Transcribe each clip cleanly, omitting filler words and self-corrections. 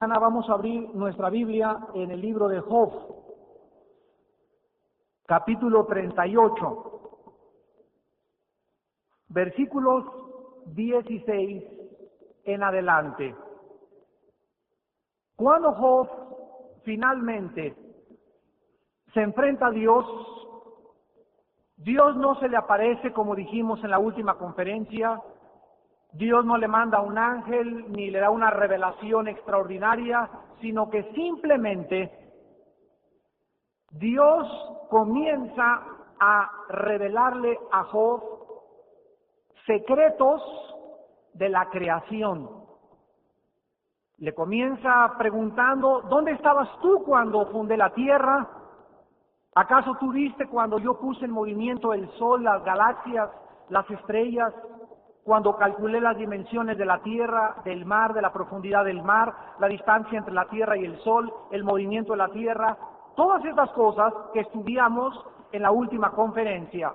Vamos a abrir nuestra Biblia en el libro de Job, capítulo 38, versículos 16 en adelante. Cuando Job finalmente se enfrenta a Dios, Dios no se le aparece como dijimos en la última conferencia. Dios no le manda a un ángel ni le da una revelación extraordinaria, sino que simplemente Dios comienza a revelarle a Job secretos de la creación. Le comienza preguntando: ¿dónde estabas tú cuando fundé la tierra? ¿Acaso tú viste cuando yo puse en movimiento el sol, las galaxias, las estrellas? Cuando calculé las dimensiones de la tierra, del mar, de la profundidad del mar, la distancia entre la tierra y el sol, el movimiento de la tierra, todas estas cosas que estudiamos en la última conferencia.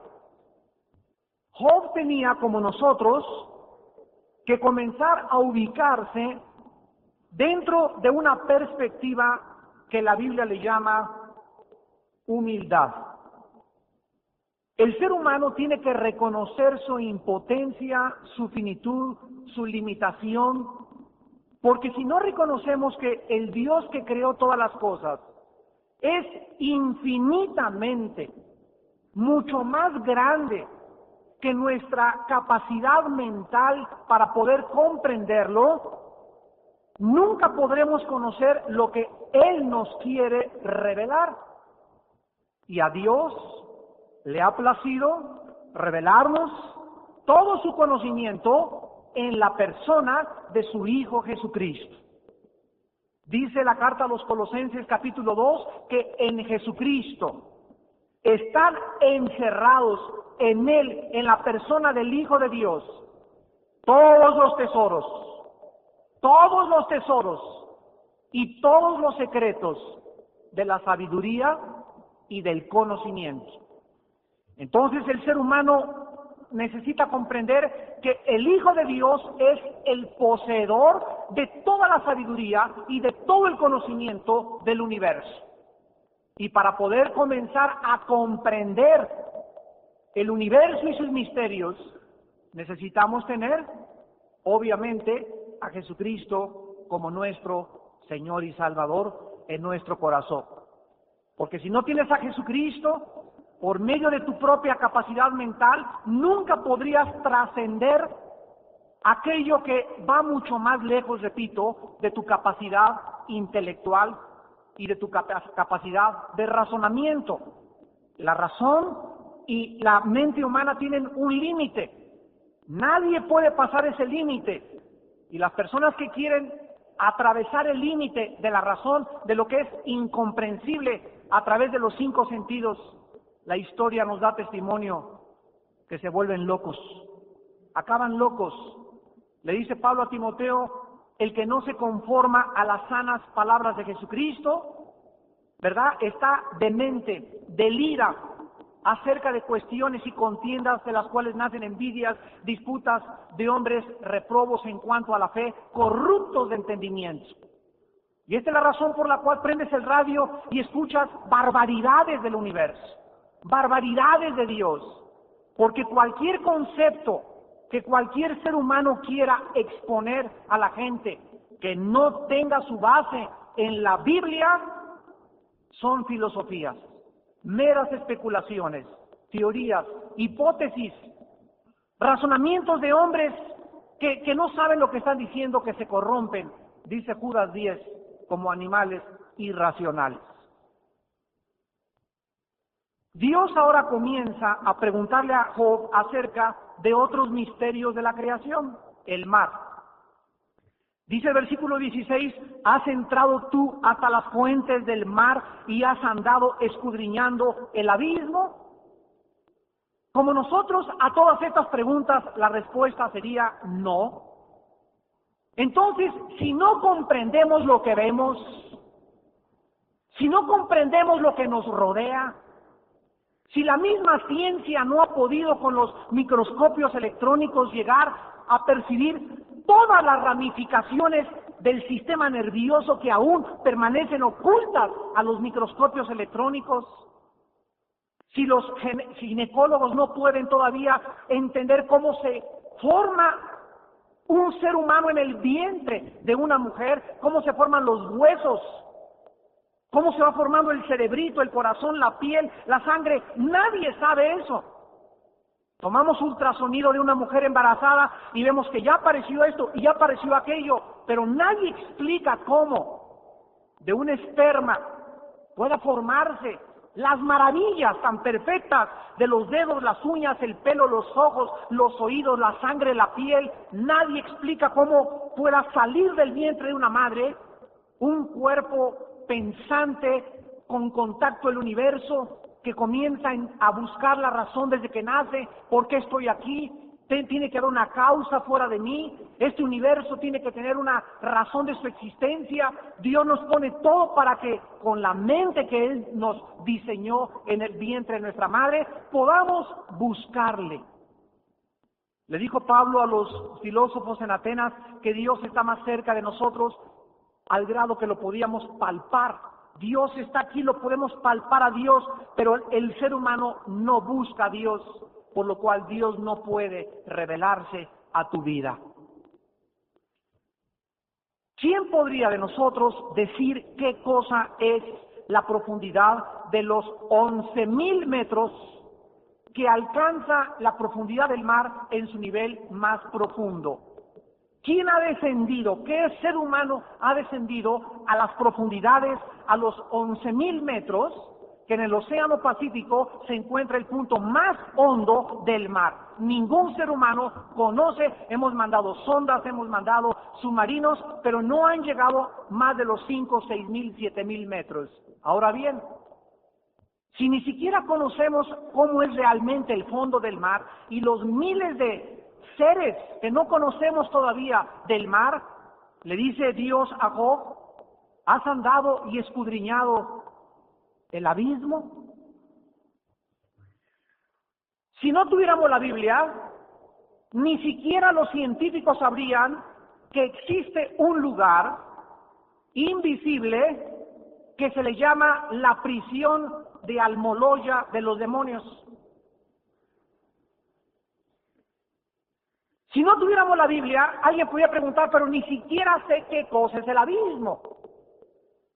Job tenía, como nosotros, que comenzar a ubicarse dentro de una perspectiva que la Biblia le llama humildad. El ser humano tiene que reconocer su impotencia, su finitud, su limitación, porque si no reconocemos que el Dios que creó todas las cosas es infinitamente, mucho más grande que nuestra capacidad mental para poder comprenderlo, nunca podremos conocer lo que Él nos quiere revelar. Y a Dios le ha placido revelarnos todo su conocimiento en la persona de su Hijo Jesucristo. Dice la carta a los Colosenses capítulo 2 que en Jesucristo están encerrados en Él, en la persona del Hijo de Dios, todos los tesoros y todos los secretos de la sabiduría y del conocimiento. Entonces el ser humano necesita comprender que el Hijo de Dios es el poseedor de toda la sabiduría y de todo el conocimiento del universo. Y para poder comenzar a comprender el universo y sus misterios, necesitamos tener, obviamente, a Jesucristo como nuestro Señor y Salvador en nuestro corazón. Porque si no tienes a Jesucristo, por medio de tu propia capacidad mental, nunca podrías trascender aquello que va mucho más lejos, repito, de tu capacidad intelectual y de tu capacidad de razonamiento. La razón y la mente humana tienen un límite. Nadie puede pasar ese límite. Y las personas que quieren atravesar el límite de la razón, de lo que es incomprensible a través de los 5 sentidos, la historia nos da testimonio que se vuelven locos, acaban locos. Le dice Pablo a Timoteo: el que no se conforma a las sanas palabras de Jesucristo, ¿verdad?, está demente, delira acerca de cuestiones y contiendas de las cuales nacen envidias, disputas de hombres reprobos en cuanto a la fe, corruptos de entendimiento. Y esta es la razón por la cual prendes el radio y escuchas barbaridades del universo, barbaridades de Dios, porque cualquier concepto que cualquier ser humano quiera exponer a la gente que no tenga su base en la Biblia son filosofías, meras especulaciones, teorías, hipótesis, razonamientos de hombres que no saben lo que están diciendo, que se corrompen, dice Judas 10, como animales irracionales. Dios ahora comienza a preguntarle a Job acerca de otros misterios de la creación, el mar. Dice el versículo 16: ¿has entrado tú hasta las fuentes del mar y has andado escudriñando el abismo? Como nosotros a todas estas preguntas la respuesta sería no. Entonces, si no comprendemos lo que vemos, si no comprendemos lo que nos rodea, si la misma ciencia no ha podido con los microscopios electrónicos llegar a percibir todas las ramificaciones del sistema nervioso que aún permanecen ocultas a los microscopios electrónicos. Si los ginecólogos no pueden todavía entender cómo se forma un ser humano en el vientre de una mujer, cómo se forman los huesos, cómo se va formando el cerebrito, el corazón, la piel, la sangre, nadie sabe eso. Tomamos ultrasonido de una mujer embarazada y vemos que ya apareció esto y ya apareció aquello, pero nadie explica cómo de un esperma pueda formarse las maravillas tan perfectas de los dedos, las uñas, el pelo, los ojos, los oídos, la sangre, la piel. Nadie explica cómo pueda salir del vientre de una madre un cuerpo pensante, con contacto al universo, que comienza a buscar la razón desde que nace. ¿Por qué estoy aquí? Tiene que haber una causa fuera de mí. Este universo tiene que tener una razón de su existencia. Dios nos pone todo para que con la mente que Él nos diseñó en el vientre de nuestra madre, podamos buscarle. Le dijo Pablo a los filósofos en Atenas que Dios está más cerca de nosotros al grado que lo podíamos palpar. Dios está aquí, lo podemos palpar a Dios, pero el ser humano no busca a Dios, por lo cual Dios no puede revelarse a tu vida. ¿Quién podría de nosotros decir qué cosa es la profundidad de los 11,000 metros que alcanza la profundidad del mar en su nivel más profundo? ¿Quién ha descendido? ¿Qué ser humano ha descendido a las profundidades, a los 11,000 metros, que en el Océano Pacífico se encuentra el punto más hondo del mar? Ningún ser humano conoce. Hemos mandado sondas, hemos mandado submarinos, pero no han llegado más de los 5, 6,000, 7,000 metros. Ahora bien, si ni siquiera conocemos cómo es realmente el fondo del mar y los miles de seres que no conocemos todavía del mar, le dice Dios a Job: ¿has andado y escudriñado el abismo? Si no tuviéramos la Biblia, ni siquiera los científicos sabrían que existe un lugar invisible que se le llama la prisión de Almoloya de los demonios. Si no tuviéramos la Biblia, alguien podría preguntar, pero ni siquiera sé qué cosa es el abismo.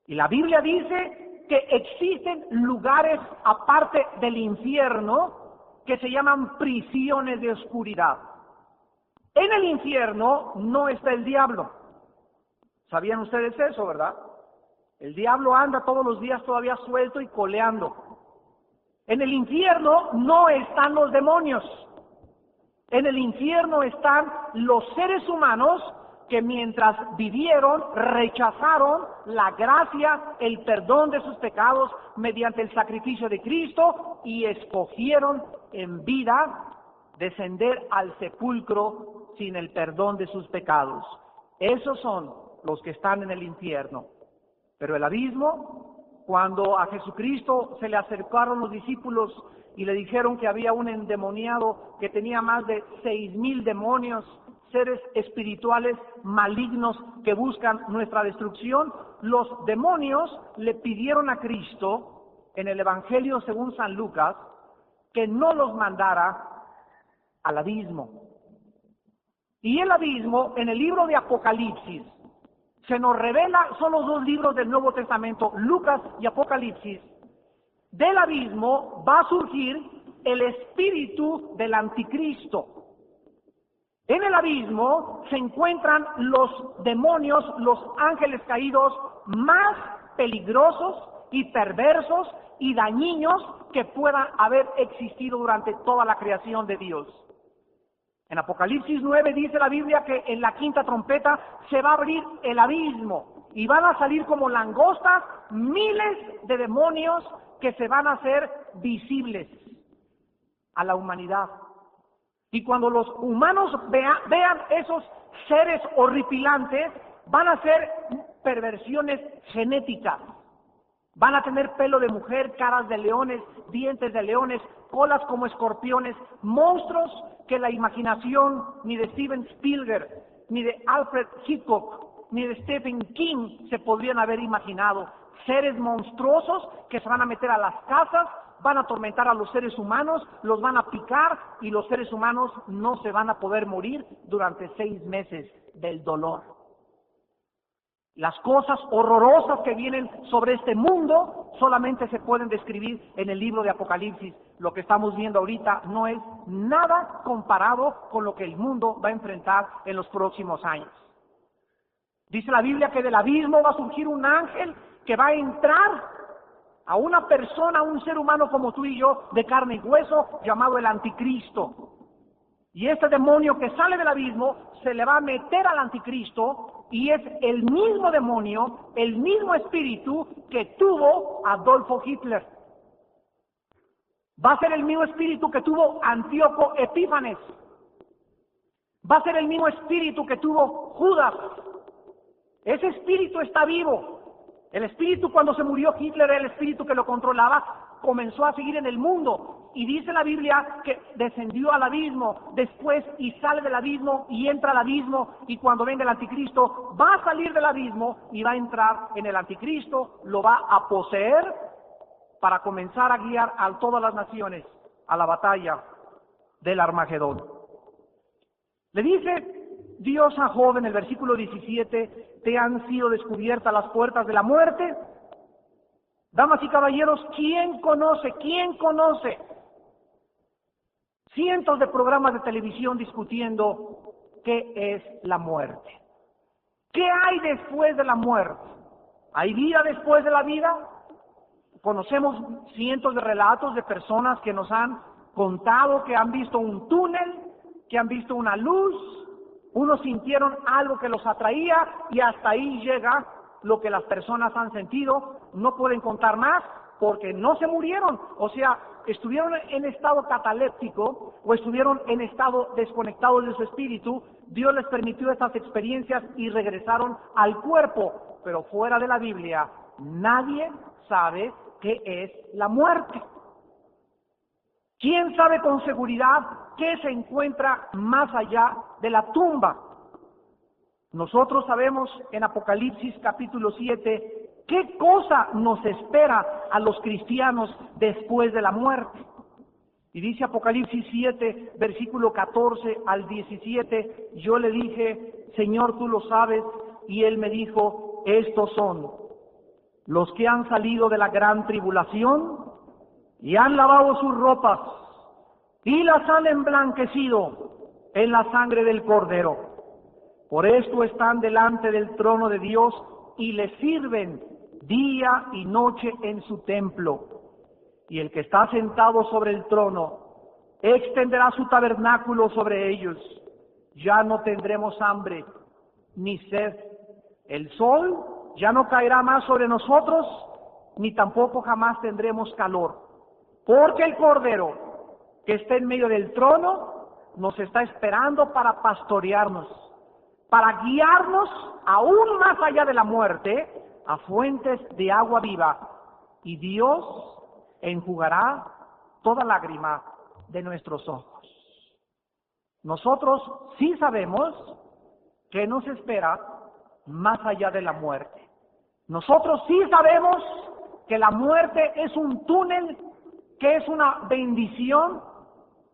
Y la Biblia dice que existen lugares aparte del infierno que se llaman prisiones de oscuridad. En el infierno no está el diablo. ¿Sabían ustedes eso, verdad? El diablo anda todos los días todavía suelto y coleando. En el infierno no están los demonios. En el infierno están los seres humanos que mientras vivieron rechazaron la gracia, el perdón de sus pecados mediante el sacrificio de Cristo y escogieron en vida descender al sepulcro sin el perdón de sus pecados. Esos son los que están en el infierno. Pero el abismo, cuando a Jesucristo se le acercaron los discípulos y le dijeron que había un endemoniado que tenía más de 6,000 demonios, seres espirituales malignos que buscan nuestra destrucción, los demonios le pidieron a Cristo, en el Evangelio según San Lucas, que no los mandara al abismo. Y el abismo, en el libro de Apocalipsis, se nos revela, son los dos libros del Nuevo Testamento, Lucas y Apocalipsis. Del abismo va a surgir el espíritu del anticristo. En el abismo se encuentran los demonios, los ángeles caídos más peligrosos y perversos y dañinos que puedan haber existido durante toda la creación de Dios. En Apocalipsis 9 dice la Biblia que en la quinta trompeta se va a abrir el abismo y van a salir como langostas miles de demonios que se van a hacer visibles a la humanidad. Y cuando los humanos vean esos seres horripilantes, van a ser perversiones genéticas. Van a tener pelo de mujer, caras de leones, dientes de leones, colas como escorpiones, monstruos que la imaginación ni de Steven Spielberg, ni de Alfred Hitchcock, ni de Stephen King se podrían haber imaginado. Seres monstruosos que se van a meter a las casas, van a atormentar a los seres humanos, los van a picar y los seres humanos no se van a poder morir durante 6 meses del dolor. Las cosas horrorosas que vienen sobre este mundo solamente se pueden describir en el libro de Apocalipsis. Lo que estamos viendo ahorita no es nada comparado con lo que el mundo va a enfrentar en los próximos años. Dice la Biblia que del abismo va a surgir un ángel que va a entrar a una persona, a un ser humano como tú y yo, de carne y hueso, llamado el Anticristo. Y este demonio que sale del abismo se le va a meter al Anticristo, y es el mismo demonio, el mismo espíritu que tuvo Adolfo Hitler. Va a ser el mismo espíritu que tuvo Antíoco Epífanes. Va a ser el mismo espíritu que tuvo Judas. Ese espíritu está vivo. El espíritu, cuando se murió Hitler, el espíritu que lo controlaba, comenzó a seguir en el mundo. Y dice la Biblia que descendió al abismo después y sale del abismo y entra al abismo. Y cuando venga el Anticristo, va a salir del abismo y va a entrar en el Anticristo, lo va a poseer para comenzar a guiar a todas las naciones a la batalla del Armagedón. Le dice Dios a Job en el versículo 17, te han sido descubiertas las puertas de la muerte. Damas y caballeros, ¿quién conoce? ¿Quién conoce? Cientos de programas de televisión discutiendo qué es la muerte. ¿Qué hay después de la muerte? ¿Hay vida después de la vida? Conocemos cientos de relatos de personas que nos han contado que han visto un túnel, que han visto una luz. Unos sintieron algo que los atraía y hasta ahí llega lo que las personas han sentido. No pueden contar más porque no se murieron. O sea, estuvieron en estado cataléptico o estuvieron en estado desconectado de su espíritu. Dios les permitió estas experiencias y regresaron al cuerpo. Pero fuera de la Biblia, nadie sabe qué es la muerte. ¿Quién sabe con seguridad qué se encuentra más allá de la tumba? Nosotros sabemos en Apocalipsis capítulo 7 qué cosa nos espera a los cristianos después de la muerte. Y dice Apocalipsis 7, versículo 14 al 17, yo le dije, Señor, tú lo sabes, y él me dijo, estos son los que han salido de la gran tribulación y han lavado sus ropas y las han emblanquecido en la sangre del Cordero. Por esto están delante del trono de Dios y le sirven día y noche en su templo. Y el que está sentado sobre el trono extenderá su tabernáculo sobre ellos. Ya no tendremos hambre ni sed. El sol ya no caerá más sobre nosotros, ni tampoco jamás tendremos calor. Porque el Cordero que está en medio del trono nos está esperando para pastorearnos, para guiarnos aún más allá de la muerte, a fuentes de agua viva. Y Dios enjugará toda lágrima de nuestros ojos. Nosotros sí sabemos que nos espera más allá de la muerte. Nosotros sí sabemos que la muerte es un túnel, que es una bendición,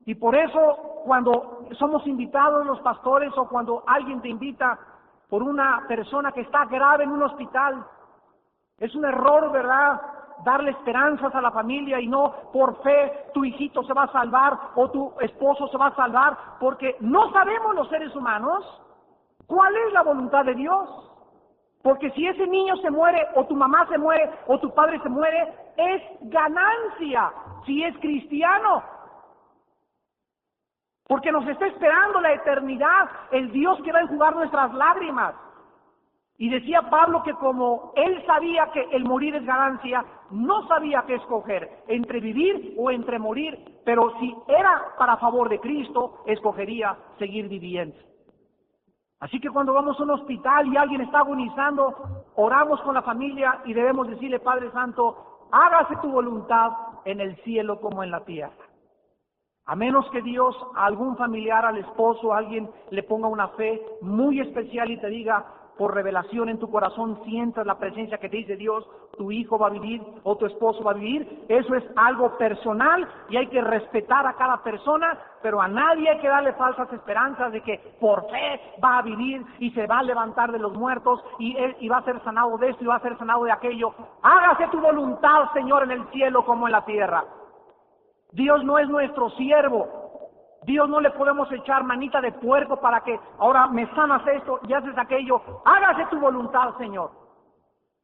y por eso cuando somos invitados los pastores o cuando alguien te invita por una persona que está grave en un hospital, es un error, ¿verdad?, darle esperanzas a la familia y no por fe tu hijito se va a salvar o tu esposo se va a salvar, porque no sabemos los seres humanos cuál es la voluntad de Dios. Porque si ese niño se muere, o tu mamá se muere, o tu padre se muere, es ganancia si es cristiano. Porque nos está esperando la eternidad, el Dios que va a enjugar nuestras lágrimas. Y decía Pablo que como él sabía que el morir es ganancia, no sabía qué escoger, entre vivir o entre morir. Pero si era para favor de Cristo, escogería seguir viviendo. Así que cuando vamos a un hospital y alguien está agonizando, oramos con la familia y debemos decirle, Padre Santo, hágase tu voluntad en el cielo como en la tierra. A menos que Dios a algún familiar, al esposo, a alguien le ponga una fe muy especial y te diga, por revelación en tu corazón sientas la presencia que te dice Dios, tu hijo va a vivir o tu esposo va a vivir. Eso es algo personal y hay que respetar a cada persona, pero a nadie hay que darle falsas esperanzas de que por fe va a vivir y se va a levantar de los muertos y va a ser sanado de esto y va a ser sanado de aquello. Hágase tu voluntad, Señor, en el cielo como en la tierra. Dios no es nuestro siervo. Dios no le podemos echar manita de puerco para que ahora me sanas esto y haces aquello. Hágase tu voluntad, Señor.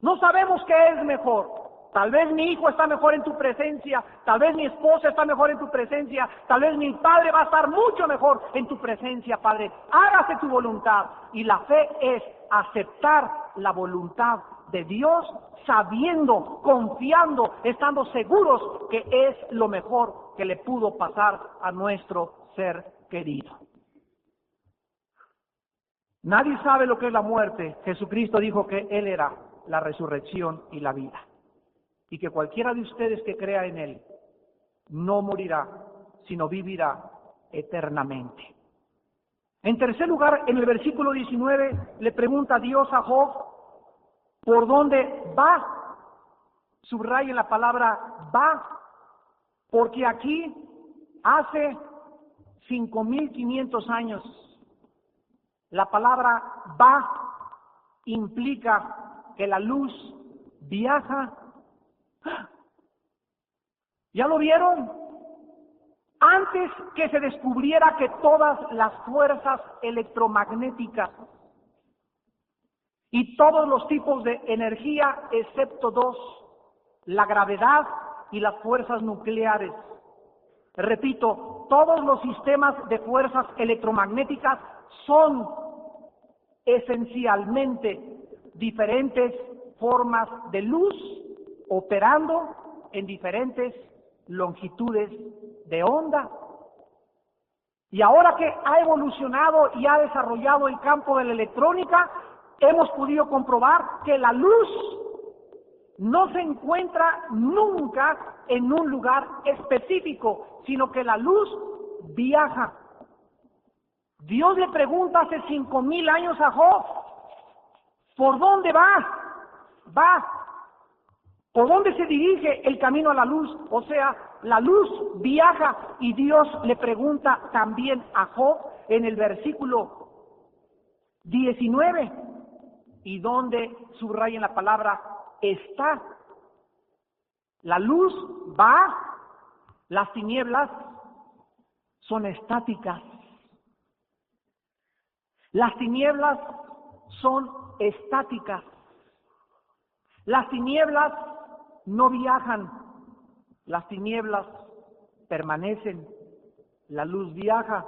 No sabemos qué es mejor. Tal vez mi hijo está mejor en tu presencia, tal vez mi esposa está mejor en tu presencia, tal vez mi padre va a estar mucho mejor en tu presencia, Padre. Hágase tu voluntad. Y la fe es aceptar la voluntad de Dios, sabiendo, confiando, estando seguros que es lo mejor que le pudo pasar a nuestro ser querido. Nadie sabe lo que es la muerte. Jesucristo dijo que Él era la resurrección y la vida. Y que cualquiera de ustedes que crea en Él no morirá, sino vivirá eternamente. En tercer lugar, en el versículo 19, le pregunta Dios a Job, ¿por dónde va? Subrayen la palabra va, porque aquí hace 5,500 años, la palabra va implica que la luz viaja. ¿Ya lo vieron? Antes que se descubriera que todas las fuerzas electromagnéticas y todos los tipos de energía, excepto dos, la gravedad y las fuerzas nucleares. Repito, todos los sistemas de fuerzas electromagnéticas son esencialmente diferentes formas de luz operando en diferentes longitudes de onda. Y ahora que ha evolucionado y ha desarrollado el campo de la electrónica, hemos podido comprobar que la luz no se encuentra nunca en un lugar específico, sino que la luz viaja. Dios le pregunta hace 5,000 años a Job, ¿por dónde va? Va. ¿Por dónde se dirige el camino a la luz? O sea, la luz viaja y Dios le pregunta también a Job en el versículo 19, y donde subrayen la palabra está. La luz va, las tinieblas son estáticas. Las tinieblas son estáticas. Las tinieblas no viajan, las tinieblas permanecen. La luz viaja,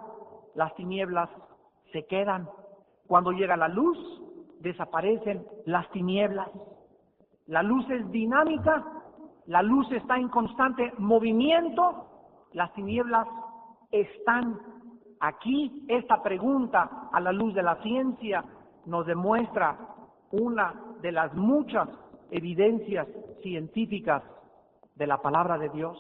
las tinieblas se quedan. Cuando llega la luz, desaparecen las tinieblas. La luz es dinámica, la luz está en constante movimiento, las tinieblas están aquí. Esta pregunta, a la luz de la ciencia, nos demuestra una de las muchas evidencias científicas de la palabra de Dios.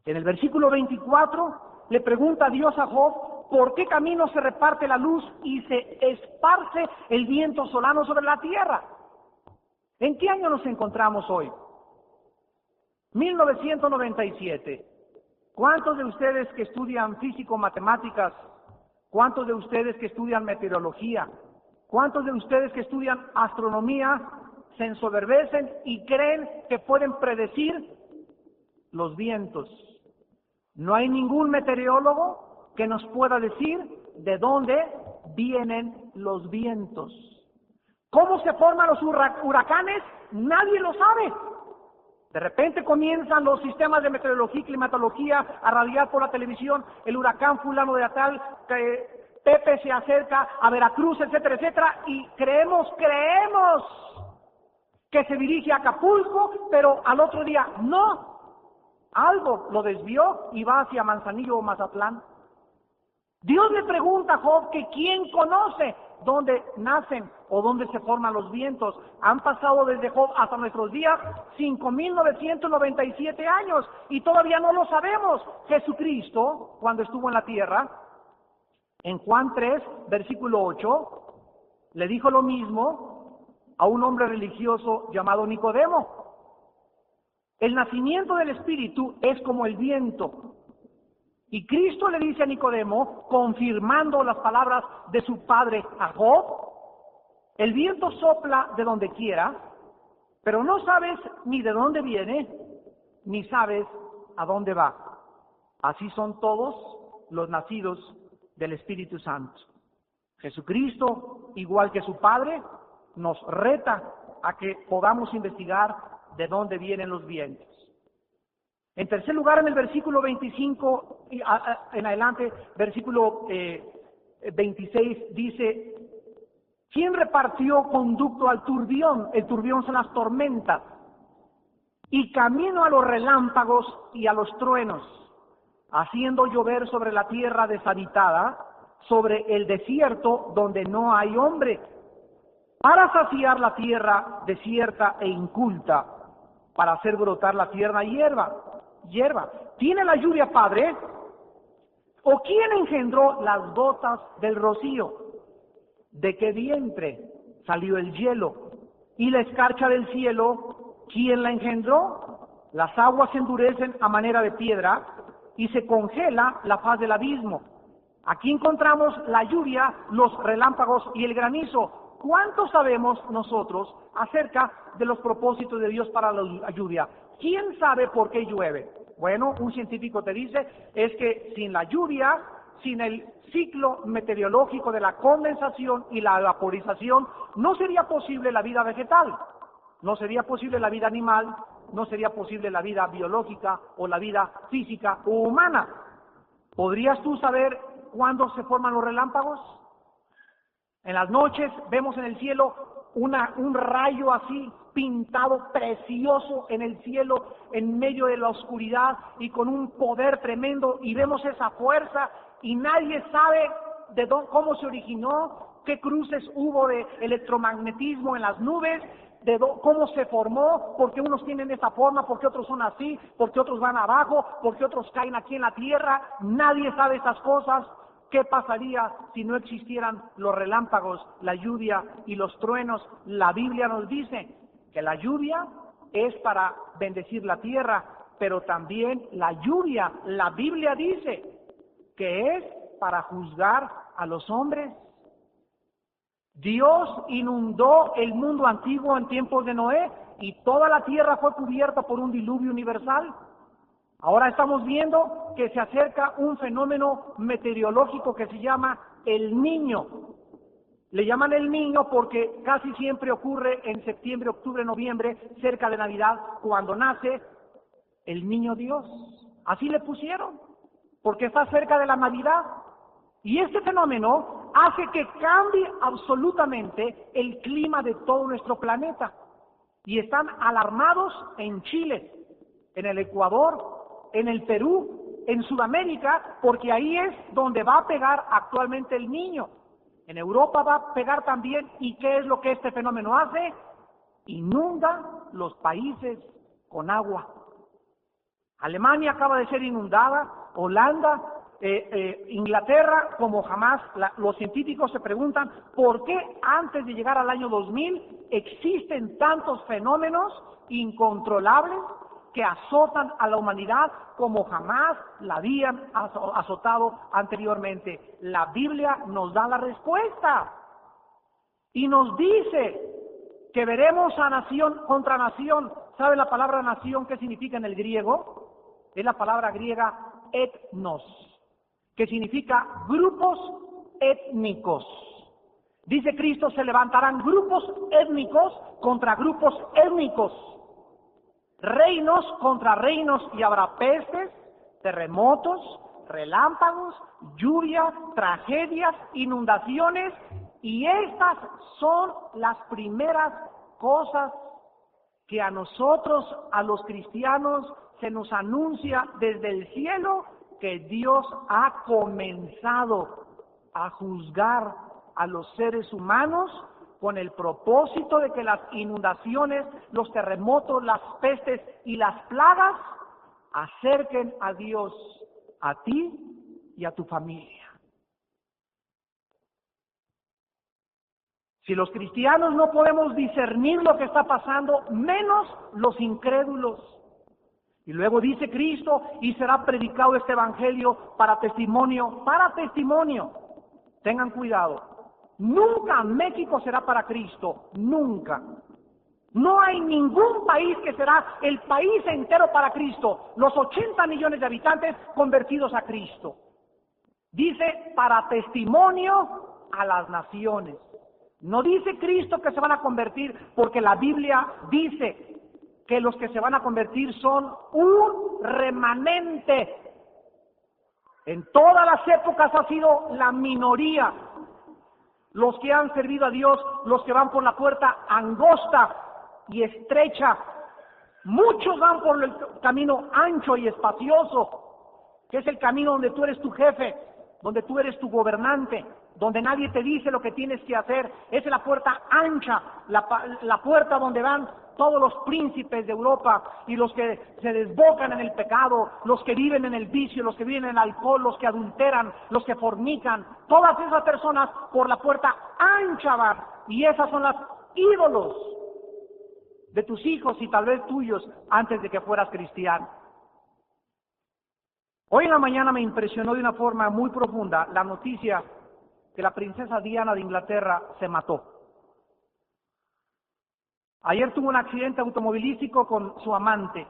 En el versículo 24 le pregunta Dios a Job, ¿por qué camino se reparte la luz y se esparce el viento solano sobre la tierra? ¿En qué año nos encontramos hoy? 1997. ¿Cuántos de ustedes que estudian físico-matemáticas? ¿Cuántos de ustedes que estudian meteorología? ¿Cuántos de ustedes que estudian astronomía se ensoberbecen y creen que pueden predecir los vientos? No hay ningún meteorólogo que nos pueda decir de dónde vienen los vientos. ¿Cómo se forman los huracanes? Nadie lo sabe. De repente comienzan los sistemas de meteorología y climatología a radiar por la televisión, el huracán fulano de tal, que Pepe se acerca a Veracruz, etcétera, etcétera, y creemos que se dirige a Acapulco, pero al otro día no. Algo lo desvió y va hacia Manzanillo o Mazatlán. Dios le pregunta a Job que quién conoce dónde nacen o dónde se forman los vientos. Han pasado desde Job hasta nuestros días 5,997 años y todavía no lo sabemos. Jesucristo, cuando estuvo en la tierra, en Juan 3, versículo 8, le dijo lo mismo a un hombre religioso llamado Nicodemo. El nacimiento del Espíritu es como el viento. Y Cristo le dice a Nicodemo, confirmando las palabras de su padre Jacob, el viento sopla de donde quiera, pero no sabes ni de dónde viene, ni sabes a dónde va. Así son todos los nacidos del Espíritu Santo. Jesucristo, igual que su Padre, nos reta a que podamos investigar de dónde vienen los vientos. En tercer lugar, en el versículo 25 en adelante, versículo 26, dice: ¿quién repartió conducto al turbión? El turbión son las tormentas. Y camino a los relámpagos y a los truenos, haciendo llover sobre la tierra deshabitada, sobre el desierto donde no hay hombre, para saciar la tierra desierta e inculta, para hacer brotar la tierra hierba. ¿Tiene la lluvia padre? ¿O quién engendró las gotas del rocío? ¿De qué vientre salió el hielo? ¿Y la escarcha del cielo, quién la engendró? Las aguas se endurecen a manera de piedra y se congela la faz del abismo. Aquí encontramos la lluvia, los relámpagos y el granizo. ¿Cuánto sabemos nosotros acerca de los propósitos de Dios para la lluvia? ¿Quién sabe por qué llueve? Bueno, un científico te dice, es que sin la lluvia, sin el ciclo meteorológico de la condensación y la vaporización, no sería posible la vida vegetal, no sería posible la vida animal, no sería posible la vida biológica o la vida física o humana. ¿Podrías tú saber cuándo se forman los relámpagos? En las noches vemos en el cielo un rayo así pintado precioso en el cielo, en medio de la oscuridad y con un poder tremendo, y vemos esa fuerza y nadie sabe cómo se originó, qué cruces hubo de electromagnetismo en las nubes, cómo se formó, porque unos tienen esa forma, porque otros son así, porque otros van abajo, porque otros caen aquí en la tierra. Nadie sabe esas cosas. ¿Qué pasaría si no existieran los relámpagos, la lluvia y los truenos? La Biblia nos dice que la lluvia es para bendecir la tierra, pero también la lluvia, la Biblia dice que es para juzgar a los hombres. Dios inundó el mundo antiguo en tiempos de Noé y toda la tierra fue cubierta por un diluvio universal. Ahora estamos viendo que se acerca un fenómeno meteorológico que se llama el Niño. Le llaman el Niño porque casi siempre ocurre en septiembre, octubre, noviembre, cerca de Navidad, cuando nace el Niño Dios. Así le pusieron, porque está cerca de la Navidad. Y este fenómeno hace que cambie absolutamente el clima de todo nuestro planeta. Y están alarmados en Chile, en el Ecuador, en el Perú, en Sudamérica, porque ahí es donde va a pegar actualmente el Niño. En Europa va a pegar también. ¿Y qué es lo que este fenómeno hace? Inunda los países con agua. Alemania acaba de ser inundada, Holanda, Inglaterra, como jamás. Los científicos se preguntan por qué antes de llegar al año 2000 existen tantos fenómenos incontrolables que azotan a la humanidad como jamás la habían azotado anteriormente. La Biblia nos da la respuesta y nos dice que veremos a nación contra nación. ¿Sabe la palabra nación qué significa en el griego? Es la palabra griega etnos, que significa grupos étnicos. Dice Cristo, se levantarán grupos étnicos contra grupos étnicos, reinos contra reinos, y habrá pestes, terremotos, relámpagos, lluvia, tragedias, inundaciones, y estas son las primeras cosas que a nosotros, a los cristianos, se nos anuncia desde el cielo, que Dios ha comenzado a juzgar a los seres humanos con el propósito de que las inundaciones, los terremotos, las pestes y las plagas acerquen a Dios, a ti y a tu familia. Si los cristianos no podemos discernir lo que está pasando, menos los incrédulos. Y luego dice Cristo, y será predicado este evangelio para testimonio, para testimonio. Tengan cuidado. Nunca México será para Cristo, nunca. No hay ningún país que será el país entero para Cristo. Los 80 millones de habitantes convertidos a Cristo. Dice, para testimonio a las naciones. No dice Cristo que se van a convertir, porque la Biblia dice que los que se van a convertir son un remanente. En todas las épocas ha sido la minoría los que han servido a Dios, los que van por la puerta angosta y estrecha. Muchos van por el camino ancho y espacioso, que es el camino donde tú eres tu jefe, donde tú eres tu gobernante, donde nadie te dice lo que tienes que hacer. Esa es la puerta ancha, la puerta donde van todos los príncipes de Europa y los que se desbocan en el pecado, los que viven en el vicio, los que viven en el alcohol, los que adulteran, los que fornican. Todas esas personas por la puerta ancha van, y esas son las ídolos de tus hijos y tal vez tuyos antes de que fueras cristiano. Hoy en la mañana me impresionó de una forma muy profunda la noticia que la princesa Diana de Inglaterra se mató. Ayer tuvo un accidente automovilístico con su amante,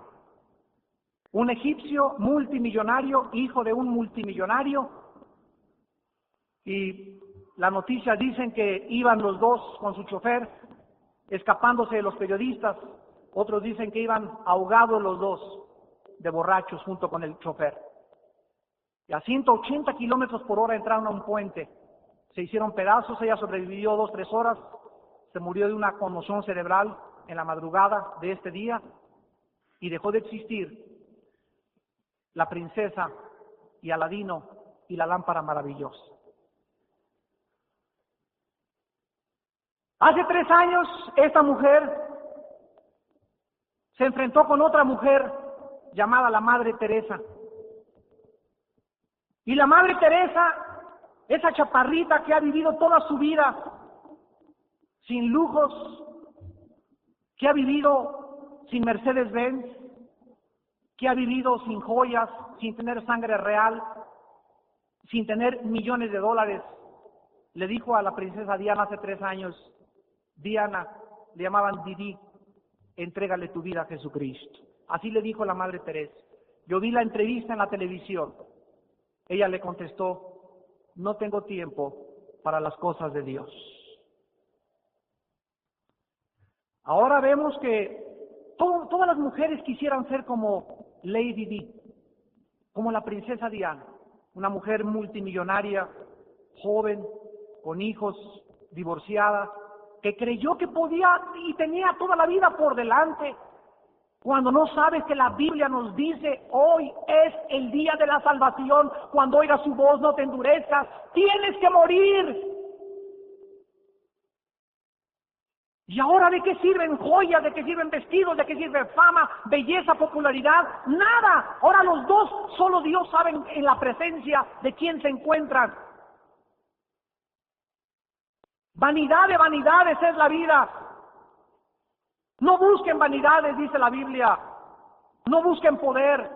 un egipcio multimillonario, hijo de un multimillonario, y las noticias dicen que iban los dos con su chofer, escapándose de los periodistas. Otros dicen que iban ahogados los dos, de borrachos, junto con el chofer. Y a 180 kilómetros por hora entraron a un puente. Se hicieron pedazos, ella sobrevivió 2-3 horas, se murió de una conmoción cerebral en la madrugada de este día, y dejó de existir la princesa y Aladino y la lámpara maravillosa. Hace 3 años esta mujer se enfrentó con otra mujer llamada la Madre Teresa. Y la Madre Teresa, esa chaparrita que ha vivido toda su vida sin lujos, que ha vivido sin Mercedes-Benz, que ha vivido sin joyas, sin tener sangre real, sin tener millones de dólares, le dijo a la princesa Diana hace 3 años, Diana, le llamaban Didi, entrégale tu vida a Jesucristo. Así le dijo la Madre Teresa. Yo vi la entrevista en la televisión. Ella le contestó, no tengo tiempo para las cosas de Dios. Ahora vemos que todas las mujeres quisieran ser como Lady Di, como la princesa Diana, una mujer multimillonaria, joven, con hijos, divorciada, que creyó que podía y tenía toda la vida por delante, cuando no sabes que la Biblia nos dice, hoy es el día de la salvación, cuando oigas su voz no te endurezcas, tienes que morir. Y ahora, ¿de qué sirven joyas? ¿De qué sirven vestidos? ¿De qué sirve fama, belleza, popularidad? Nada. Ahora los dos, solo Dios sabe en la presencia de quién se encuentran. Vanidad de vanidades es la vida. No busquen vanidades, dice la Biblia. No busquen poder.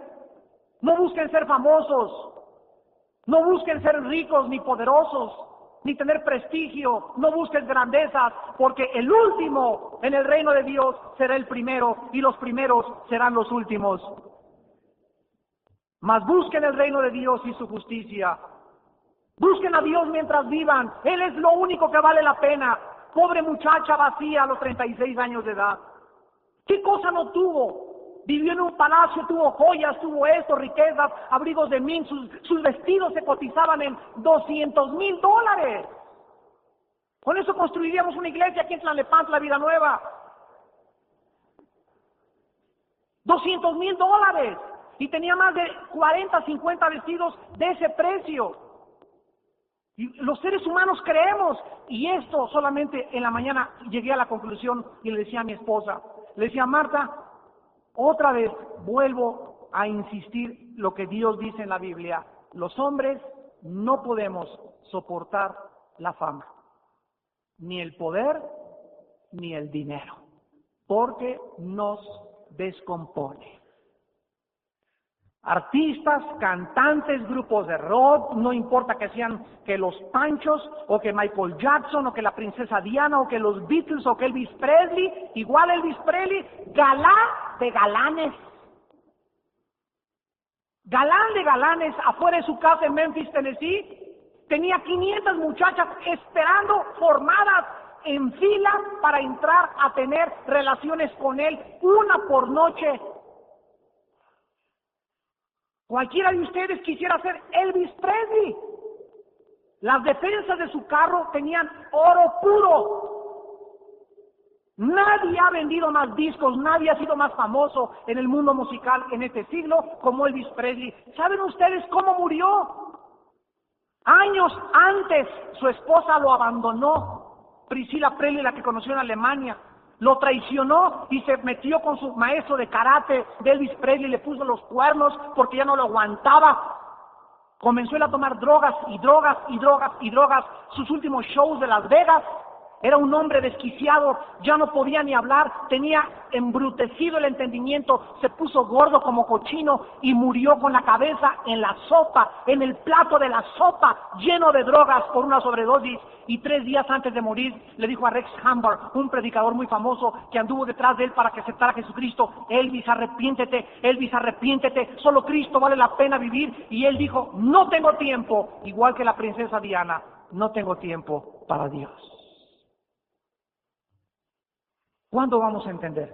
No busquen ser famosos. No busquen ser ricos ni poderosos, ni tener prestigio. No busquen grandezas, porque el último en el reino de Dios será el primero, y los primeros serán los últimos. Mas busquen el reino de Dios y su justicia. Busquen a Dios mientras vivan. Él es lo único que vale la pena. Pobre muchacha vacía a los 36 años de edad. ¿Qué cosa no tuvo? Vivió en un palacio, tuvo joyas, tuvo esto, riquezas, abrigos de mil. Sus vestidos se cotizaban en $200,000. Con eso construiríamos una iglesia aquí en Tlalnepantla, Vida Nueva. $200,000. Y tenía más de 40, 50 vestidos de ese precio. Y los seres humanos creemos, y esto solamente en la mañana llegué a la conclusión y le decía a mi esposa, le decía, Marta, otra vez vuelvo a insistir lo que Dios dice en la Biblia, los hombres no podemos soportar la fama. ni el poder, ni el dinero, porque nos descompone. Artistas, cantantes, grupos de rock, no importa que sean que los Panchos, o que Michael Jackson, o que la princesa Diana, o que los Beatles, o que Elvis Presley, igual Elvis Presley, galán de galanes. Galán de galanes, afuera de su casa en Memphis, Tennessee, tenía 500 muchachas esperando, formadas en fila para entrar a tener relaciones con él, una por noche. Cualquiera de ustedes quisiera ser Elvis Presley. Las defensas de su carro tenían oro puro. Nadie ha vendido más discos, nadie ha sido más famoso en el mundo musical en este siglo como Elvis Presley. ¿Saben ustedes cómo murió? Años antes su esposa lo abandonó, Priscilla Presley, la que conoció en Alemania. Lo traicionó y se metió con su maestro de karate de Elvis Presley, le puso los cuernos porque ya no lo aguantaba. Comenzó él a tomar drogas y drogas y drogas y drogas. Sus últimos shows de Las Vegas, era un hombre desquiciado, ya no podía ni hablar, tenía embrutecido el entendimiento, se puso gordo como cochino y murió con la cabeza en la sopa, en el plato de la sopa, lleno de drogas por una sobredosis. Y 3 días antes de morir le dijo a Rex Humbard, un predicador muy famoso que anduvo detrás de él para que aceptara a Jesucristo: Elvis, arrepiéntete, solo Cristo vale la pena vivir. Y él dijo: no tengo tiempo, igual que la princesa Diana, no tengo tiempo para Dios. ¿Cuándo vamos a entender?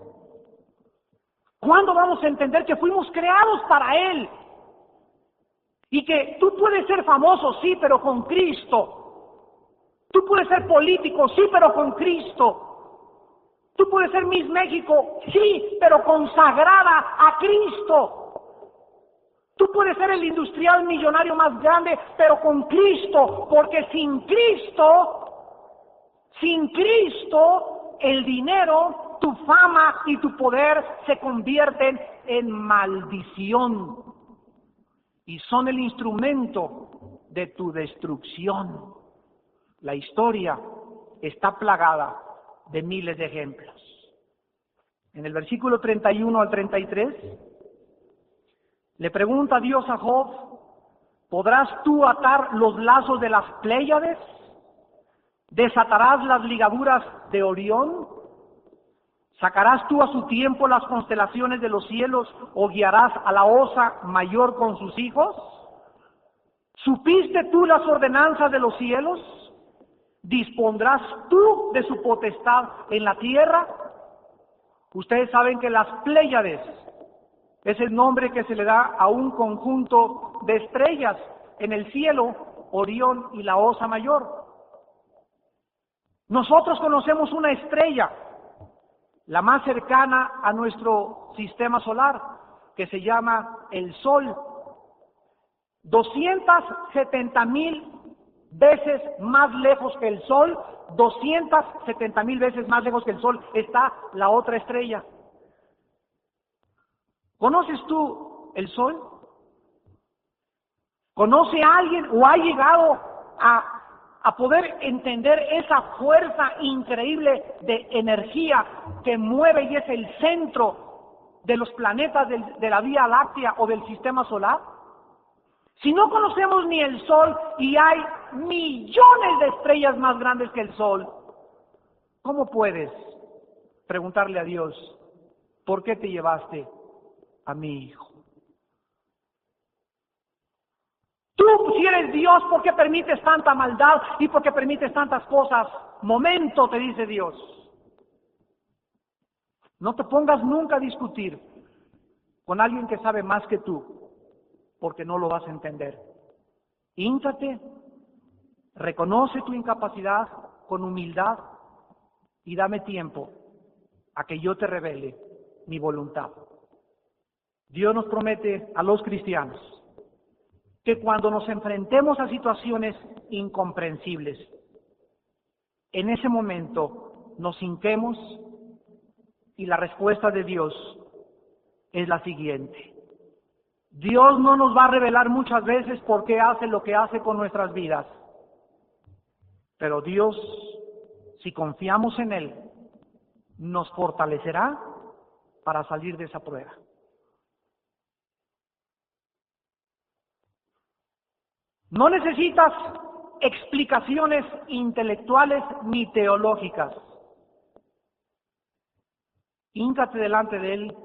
¿Cuándo vamos a entender que fuimos creados para Él? Y que tú puedes ser famoso, sí, pero con Cristo. Tú puedes ser político, sí, pero con Cristo. Tú puedes ser Miss México, sí, pero consagrada a Cristo. Tú puedes ser el industrial millonario más grande, pero con Cristo, porque sin Cristo, el dinero, tu fama y tu poder se convierten en maldición y son el instrumento de tu destrucción. La historia está plagada de miles de ejemplos. En el versículo 31 al 33, le pregunta Dios a Job: ¿podrás tú atar los lazos de las Pléyades? ¿Desatarás las ligaduras de Orión? ¿Sacarás tú a su tiempo las constelaciones de los cielos o guiarás a la osa mayor con sus hijos? ¿Supiste tú las ordenanzas de los cielos? ¿Dispondrás tú de su potestad en la tierra? Ustedes saben que las Pléyades es el nombre que se le da a un conjunto de estrellas en el cielo, Orión y la osa mayor. Nosotros conocemos una estrella, la más cercana a nuestro sistema solar, que se llama el Sol. 270,000 veces más lejos que el Sol, 270,000 veces más lejos que el Sol está la otra estrella. ¿Conoces tú el Sol? ¿Conoce a alguien o ha llegado a poder entender esa fuerza increíble de energía que mueve y es el centro de los planetas de la Vía Láctea o del sistema solar? Si no conocemos ni el Sol y hay millones de estrellas más grandes que el Sol, ¿cómo puedes preguntarle a Dios: ¿por qué te llevaste a mi hijo? Tú, si eres Dios, ¿por qué permites tanta maldad y por qué permites tantas cosas? Momento, te dice Dios. No te pongas nunca a discutir con alguien que sabe más que tú, porque no lo vas a entender. Hínchate, reconoce tu incapacidad con humildad y dame tiempo a que yo te revele mi voluntad. Dios nos promete a los cristianos que cuando nos enfrentemos a situaciones incomprensibles, en ese momento nos hinquemos y la respuesta de Dios es la siguiente: Dios no nos va a revelar muchas veces por qué hace lo que hace con nuestras vidas, pero Dios si confiamos en Él, nos fortalecerá para salir de esa prueba. No necesitas explicaciones intelectuales ni teológicas. Híncate delante de Él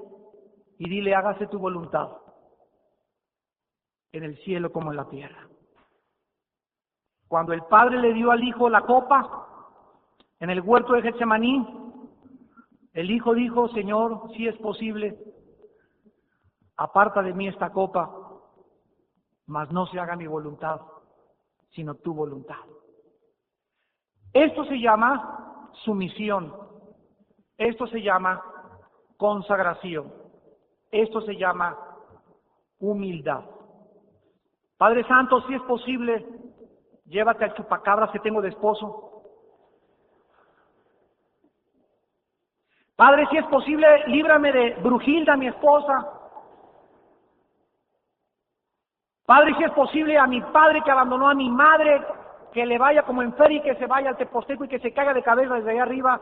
y dile: hágase tu voluntad, en el cielo como en la tierra. Cuando el Padre le dio al Hijo la copa en el huerto de Getsemaní, el Hijo dijo: Señor, si es posible, aparta de mí esta copa, mas no se haga mi voluntad, sino tu voluntad. Esto se llama sumisión, esto se llama consagración, esto se llama humildad. Padre Santo, si es posible, llévate al chupacabras que tengo de esposo. Padre, si es posible, líbrame de Brujilda, mi esposa. Padre, si es posible, a mi padre que abandonó a mi madre, que le vaya como en feria y que se vaya al Teposteco y que se caiga de cabeza desde allá arriba.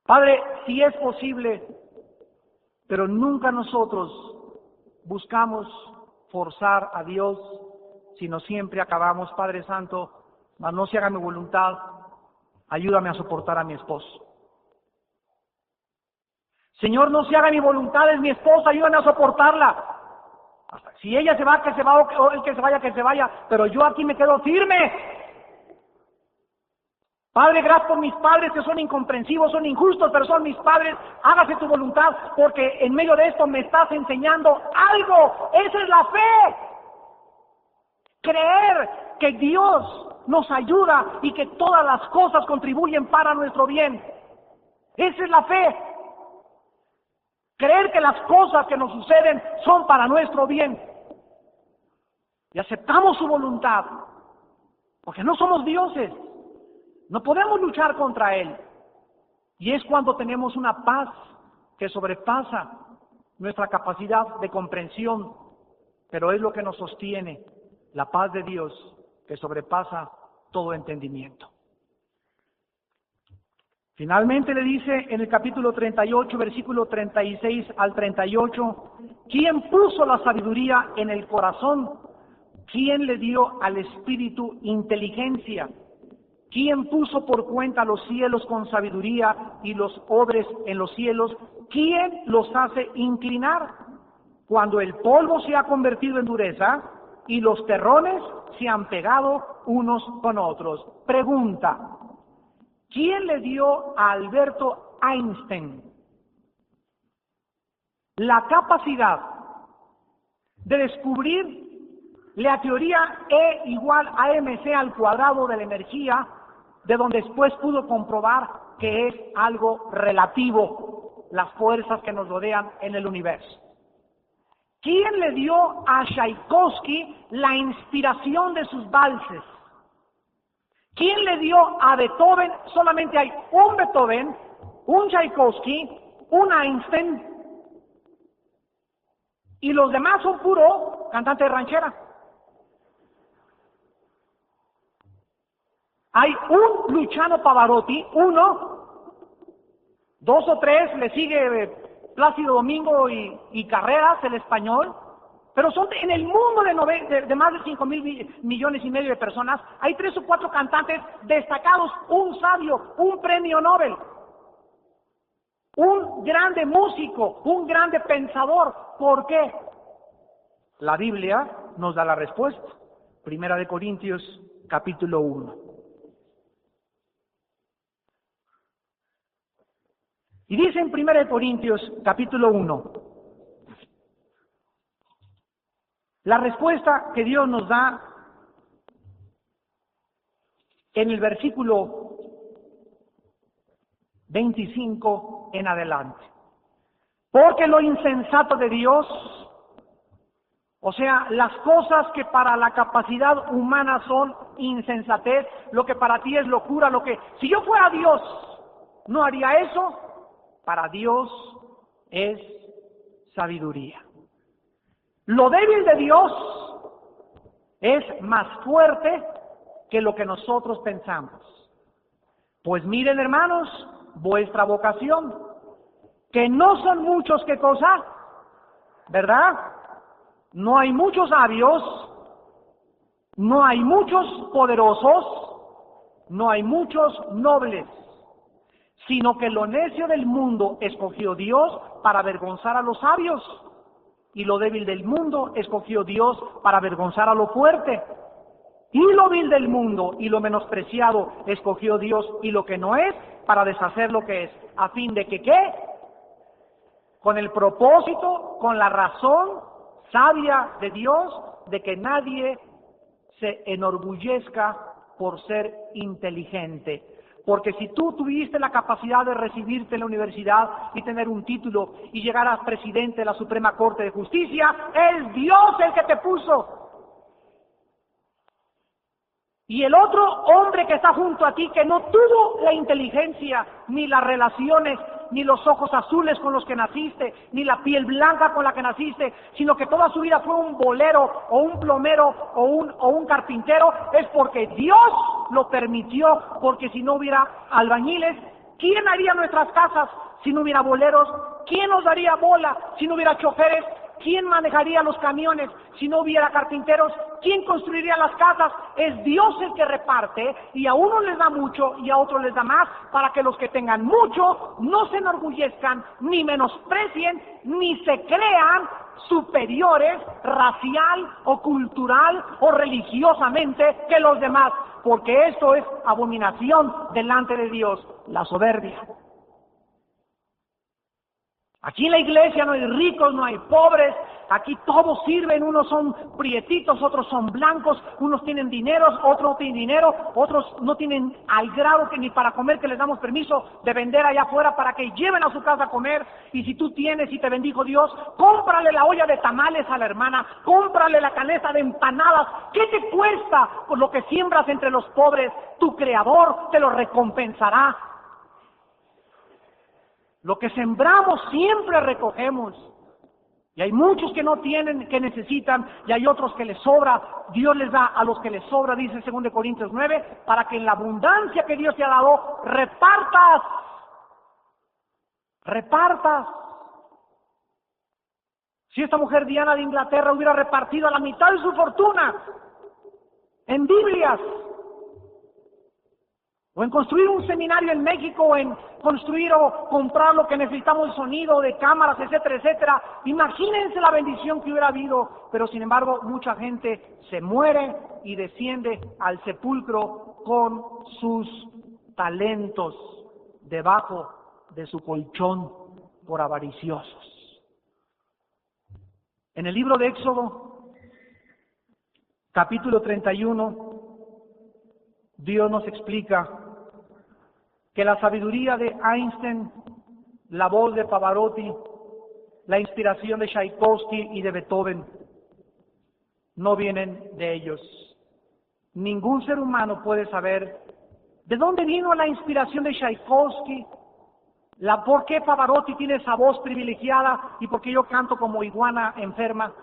Padre, si es posible, pero nunca nosotros buscamos forzar a Dios, sino siempre acabamos: Padre Santo, mas no se haga mi voluntad, ayúdame a soportar a mi esposo. Señor, no se haga mi voluntad, es mi esposa, ayúdame a soportarla. Si ella se va, que se va, o el que se vaya, pero yo aquí me quedo firme. Padre, gracias por mis padres que son incomprensivos, son injustos, pero son mis padres. Hágase tu voluntad, porque en medio de esto me estás enseñando algo. Esa es la fe. Creer que Dios nos ayuda y que todas las cosas contribuyen para nuestro bien. Esa es la fe. Creer que las cosas que nos suceden son para nuestro bien. Y aceptamos su voluntad, porque no somos dioses. No podemos luchar contra Él. Y es cuando tenemos una paz que sobrepasa nuestra capacidad de comprensión, pero es lo que nos sostiene, la paz de Dios que sobrepasa todo entendimiento. Finalmente le dice en el capítulo 38, versículo 36 al 38, ¿quién puso la sabiduría en el corazón? ¿Quién le dio al espíritu inteligencia? ¿Quién puso por cuenta los cielos con sabiduría y los odres en los cielos? ¿Quién los hace inclinar? Cuando el polvo se ha convertido en dureza y los terrones se han pegado unos con otros. Pregunta: ¿quién le dio a Alberto Einstein la capacidad de descubrir la teoría E igual a mc al cuadrado de la energía, de donde después pudo comprobar que es algo relativo, las fuerzas que nos rodean en el universo? ¿Quién le dio a Tchaikovsky la inspiración de sus valses? ¿Quién le dio a Beethoven? Solamente hay un Beethoven, un Tchaikovsky, un Einstein, y los demás son puro cantante de ranchera. Hay un Luciano Pavarotti, uno, dos o tres, le sigue Plácido Domingo y Carreras, el español, pero son en el mundo de más de 5.000 millones y medio de personas, hay 3 o 4 cantantes destacados, un sabio, un premio Nobel, un grande músico, un grande pensador. ¿Por qué? La Biblia nos da la respuesta. Primera de Corintios, capítulo 1. Y dice en 1 Corintios, capítulo 1, la respuesta que Dios nos da en el versículo 25 en adelante. Porque lo insensato de Dios, o sea, las cosas que para la capacidad humana son insensatez, lo que para ti es locura, lo que, si yo fuera Dios, no haría eso. Para Dios es sabiduría. Lo débil de Dios es más fuerte que lo que nosotros pensamos. Pues miren, hermanos, vuestra vocación, que no son muchos, ¿qué cosa? ¿Verdad? No hay muchos sabios, no hay muchos poderosos, no hay muchos nobles, sino que lo necio del mundo escogió Dios para avergonzar a los sabios, y lo débil del mundo escogió Dios para avergonzar a lo fuerte. Y lo vil del mundo y lo menospreciado escogió Dios, y lo que no es, para deshacer lo que es, a fin de que, ¿qué? Con el propósito, con la razón sabia de Dios, de que nadie se enorgullezca por ser inteligente. Porque si tú tuviste la capacidad de recibirte en la universidad y tener un título y llegar a presidente de la Suprema Corte de Justicia, es Dios el que te puso. Y el otro hombre que está junto a ti, que no tuvo la inteligencia, ni las relaciones, ni los ojos azules con los que naciste, ni la piel blanca con la que naciste, sino que toda su vida fue un bolero, o un plomero, o un carpintero, es porque Dios lo permitió, porque si no hubiera albañiles, ¿quién haría nuestras casas si no hubiera boleros? ¿Quién nos daría bola si no hubiera choferes? ¿Quién manejaría los camiones si no hubiera carpinteros? ¿Quién construiría las casas? Es Dios el que reparte, y a uno les da mucho y a otro les da más, para que los que tengan mucho no se enorgullezcan, ni menosprecien, ni se crean superiores racial o cultural o religiosamente que los demás, porque esto es abominación delante de Dios, la soberbia. Aquí en la iglesia no hay ricos, no hay pobres, aquí todos sirven, unos son prietitos, otros son blancos, unos tienen dinero, otros no tienen dinero, otros no tienen al grado que ni para comer, que les damos permiso de vender allá afuera para que lleven a su casa a comer. Y si tú tienes y te bendijo Dios, cómprale la olla de tamales a la hermana, cómprale la canasta de empanadas. ¿Qué te cuesta por lo que siembras entre los pobres? Tu Creador te lo recompensará. Lo que sembramos siempre recogemos. Y hay muchos que no tienen, que necesitan, y hay otros que les sobra. Dios les da a los que les sobra, dice 2 Corintios 9, para que en la abundancia que Dios te ha dado, repartas. Repartas. Si esta mujer Diana de Inglaterra hubiera repartido la mitad de su fortuna en Biblias, o en construir un seminario en México, o en construir o comprar lo que necesitamos, sonido, de cámaras, etcétera, etcétera. Imagínense la bendición que hubiera habido, pero sin embargo mucha gente se muere y desciende al sepulcro con sus talentos debajo de su colchón por avariciosos. En el libro de Éxodo, capítulo 31, Dios nos explica que la sabiduría de Einstein, la voz de Pavarotti, la inspiración de Tchaikovsky y de Beethoven no vienen de ellos. Ningún ser humano puede saber de dónde vino la inspiración de Tchaikovsky, por qué Pavarotti tiene esa voz privilegiada y por qué yo canto como iguana enferma.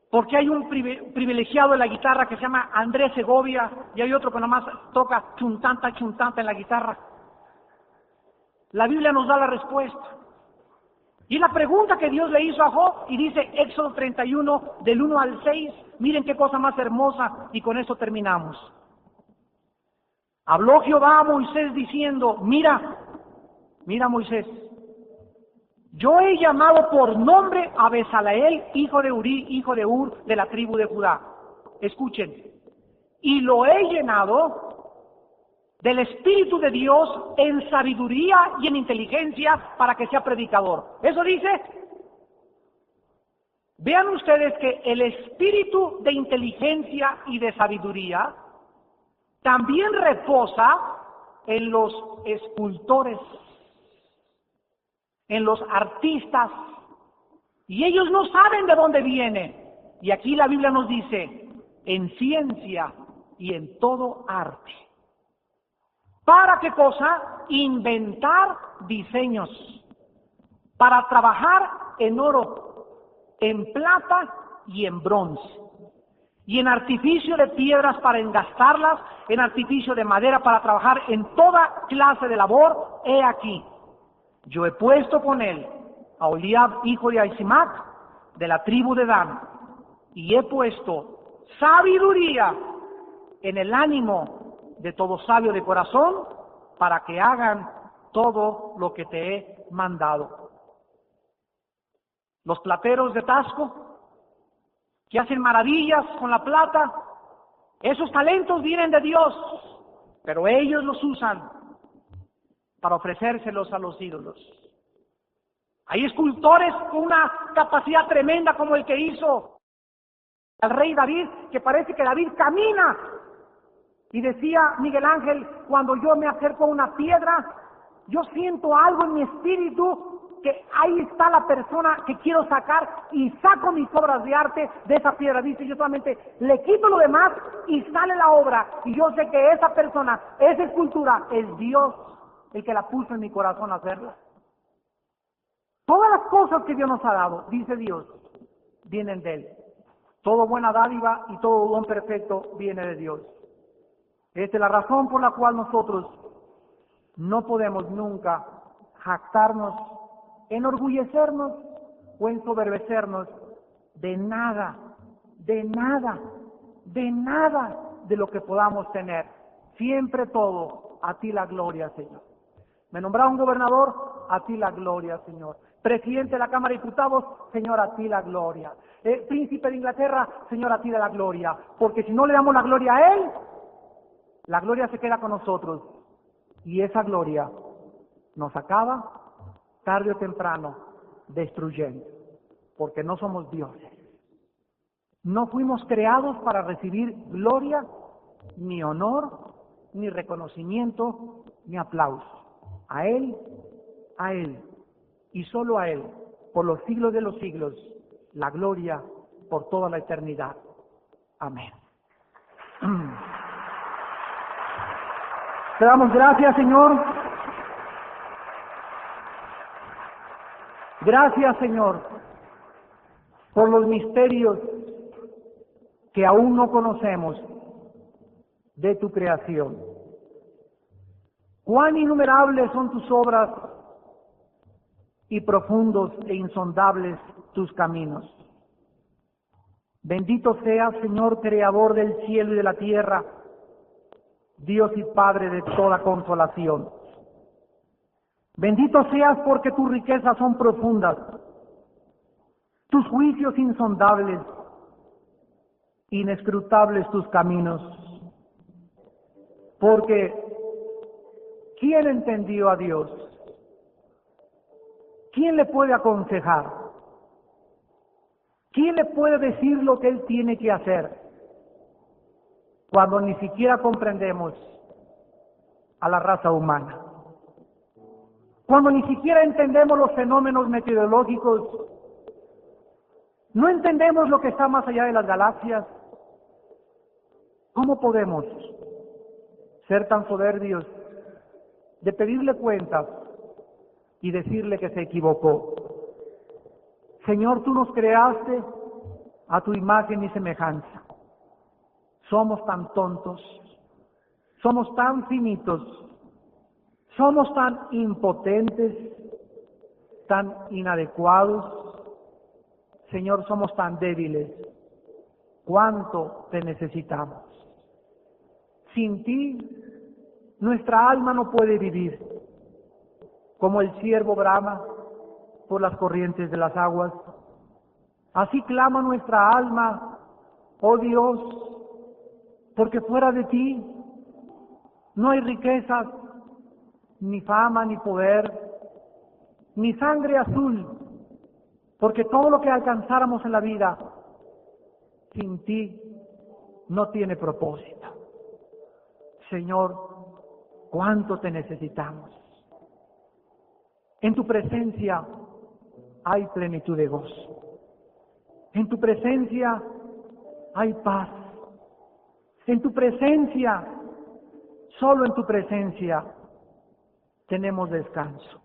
Porque hay un privilegiado en la guitarra que se llama Andrés Segovia, y hay otro que nomás toca chuntanta en la guitarra. La Biblia nos da la respuesta. Y es la pregunta que Dios le hizo a Job, y dice Éxodo 31, del 1 al 6, miren qué cosa más hermosa, y con esto terminamos. Habló Jehová a Moisés diciendo, mira Moisés, yo he llamado por nombre a Bezaleel, hijo de Uri, hijo de Ur, de la tribu de Judá. Escuchen. Y lo he llenado del Espíritu de Dios en sabiduría y en inteligencia para que sea predicador. ¿Eso dice? Vean ustedes que el espíritu de inteligencia y de sabiduría también reposa en los escultores, en los artistas, y ellos no saben de dónde viene. Y aquí la Biblia nos dice, en ciencia y en todo arte. ¿Para qué cosa? Inventar diseños, para trabajar en oro, en plata y en bronce. y en artificio de piedras para engastarlas, en artificio de madera para trabajar en toda clase de labor, he aquí, yo he puesto con él a Oliab, hijo de Ahisamach, de la tribu de Dan, y he puesto sabiduría en el ánimo de todo sabio de corazón, para que hagan todo lo que te he mandado. Los plateros de Tasco, que hacen maravillas con la plata, esos talentos vienen de Dios, pero ellos los usan para ofrecérselos a los ídolos. Hay escultores con una capacidad tremenda como el que hizo el rey David, que parece que David camina. Y decía Miguel Ángel, cuando yo me acerco a una piedra, yo siento algo en mi espíritu, que ahí está la persona que quiero sacar, y saco mis obras de arte de esa piedra. Dice, yo solamente le quito lo demás y sale la obra, y yo sé que esa persona, esa escultura, es Dios el que la puso en mi corazón a hacerla. Todas las cosas que Dios nos ha dado, dice Dios, vienen de Él. Toda buena dádiva y todo don perfecto viene de Dios. Esta es la razón por la cual nosotros no podemos nunca jactarnos, enorgullecernos o ensoberbecernos de nada, de nada, de nada de lo que podamos tener. Siempre todo, a ti la gloria, Señor. Me nombraron gobernador, a ti la gloria, Señor. Presidente de la Cámara de Diputados, Señor, a ti la gloria. Príncipe de Inglaterra, Señor, a ti la gloria. Porque si no le damos la gloria a Él, la gloria se queda con nosotros. Y esa gloria nos acaba, tarde o temprano, destruyendo. Porque no somos dioses. No fuimos creados para recibir gloria, ni honor, ni reconocimiento, ni aplauso. A Él, y solo a Él, por los siglos de los siglos, la gloria por toda la eternidad. Amén. Te damos gracias, Señor. Gracias, Señor, por los misterios que aún no conocemos de tu creación. Cuán innumerables son tus obras y profundos e insondables tus caminos. Bendito seas, Señor, Creador del cielo y de la tierra, Dios y Padre de toda consolación. Bendito seas porque tus riquezas son profundas, tus juicios insondables, inescrutables tus caminos. Porque ¿quién entendió a Dios? ¿Quién le puede aconsejar? ¿Quién le puede decir lo que Él tiene que hacer? Cuando ni siquiera comprendemos a la raza humana. Cuando ni siquiera entendemos los fenómenos meteorológicos. No entendemos lo que está más allá de las galaxias. ¿Cómo podemos ser tan soberbios de pedirle cuentas y decirle que se equivocó? Señor, tú nos creaste a tu imagen y semejanza. Somos tan tontos, somos tan finitos, somos tan impotentes, tan inadecuados. Señor, somos tan débiles. ¿Cuánto te necesitamos? Sin ti, nuestra alma no puede vivir. Como el ciervo brama por las corrientes de las aguas, así clama nuestra alma, oh Dios, porque fuera de ti no hay riquezas, ni fama, ni poder, ni sangre azul, porque todo lo que alcanzáramos en la vida, sin ti, no tiene propósito. Señor, cuánto te necesitamos. En tu presencia hay plenitud de gozo. En tu presencia hay paz. En tu presencia, solo en tu presencia, tenemos descanso.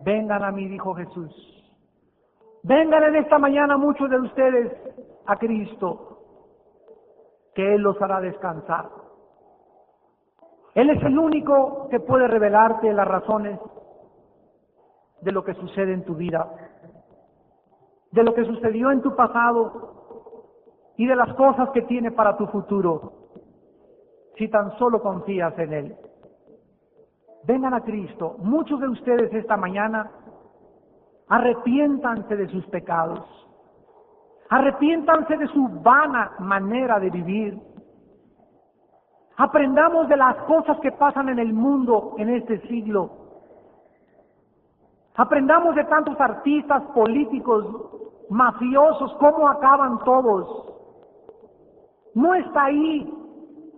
Vengan a mí, dijo Jesús. Vengan en esta mañana muchos de ustedes a Cristo. que Él los hará descansar. Él es el único que puede revelarte las razones de lo que sucede en tu vida, de lo que sucedió en tu pasado y de las cosas que tiene para tu futuro, si tan solo confías en Él. Vengan a Cristo. Muchos de ustedes esta mañana arrepiéntanse de sus pecados, arrepiéntanse de su vana manera de vivir. Aprendamos de las cosas que pasan en el mundo en este siglo. Aprendamos de tantos artistas, políticos, mafiosos, cómo acaban todos. No está ahí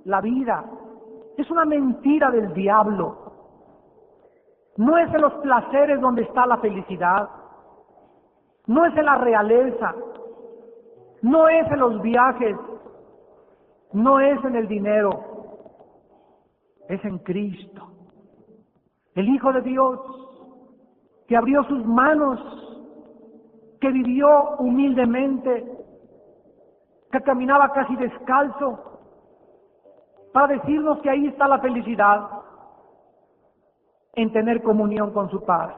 la vida. Es una mentira del diablo. No es en los placeres donde está la felicidad. No es en la realeza. No es en los viajes. No es en el dinero. Es en Cristo, el Hijo de Dios, que abrió sus manos, que vivió humildemente, que caminaba casi descalzo, para decirnos que ahí está la felicidad, en tener comunión con su Padre.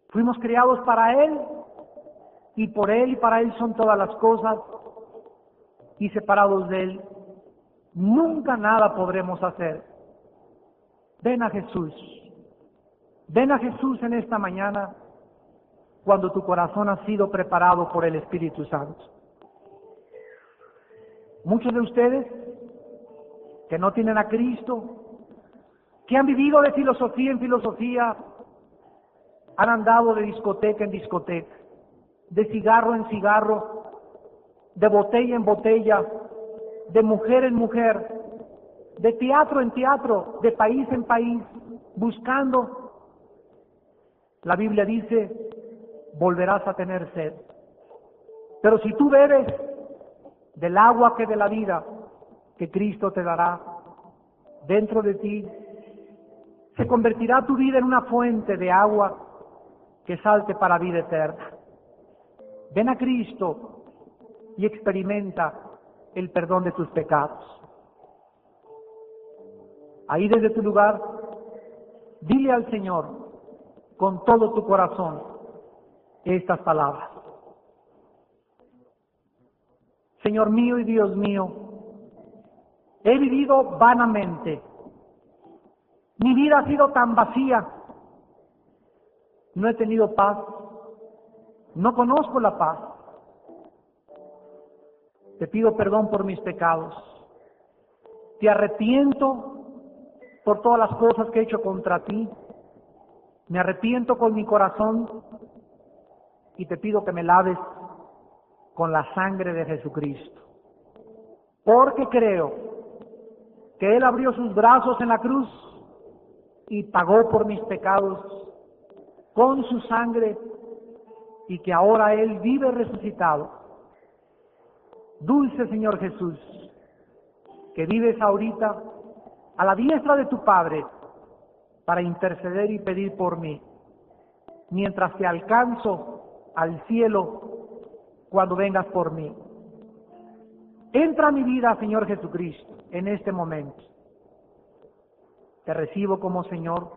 Fuimos creados para Él, y por Él y para Él son todas las cosas, y separados de Él, nunca nada podremos hacer. Ven a Jesús. Ven a Jesús en esta mañana, cuando tu corazón ha sido preparado por el Espíritu Santo. Muchos de ustedes que no tienen a Cristo, que han vivido de filosofía en filosofía, han andado de discoteca en discoteca, de cigarro en cigarro, de botella en botella, de mujer en mujer, de teatro en teatro, de país en país, buscando. La Biblia dice, volverás a tener sed. Pero si tú bebes del agua que de la vida, que Cristo te dará dentro de ti, se convertirá tu vida en una fuente de agua que salte para vida eterna. Ven a Cristo y experimenta el perdón de tus pecados. Ahí desde tu lugar, dile al Señor con todo tu corazón estas palabras. Señor mío y Dios mío, he vivido vanamente. Mi vida ha sido tan vacía. No he tenido paz. No conozco la paz. Te pido perdón por mis pecados. Te arrepiento por todas las cosas que he hecho contra ti. Me arrepiento con mi corazón y te pido que me laves con la sangre de Jesucristo. Porque creo que Él abrió sus brazos en la cruz y pagó por mis pecados con su sangre y que ahora Él vive resucitado. Dulce Señor Jesús, que vives ahorita a la diestra de tu Padre para interceder y pedir por mí, mientras te alcanzo al cielo cuando vengas por mí. Entra a mi vida, Señor Jesucristo, en este momento. Te recibo como Señor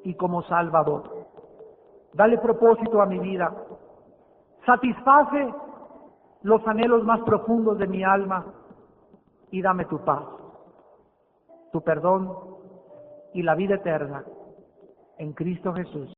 y como Salvador. Dale propósito a mi vida. Satisface los anhelos más profundos de mi alma y dame tu paz, tu perdón y la vida eterna en Cristo Jesús.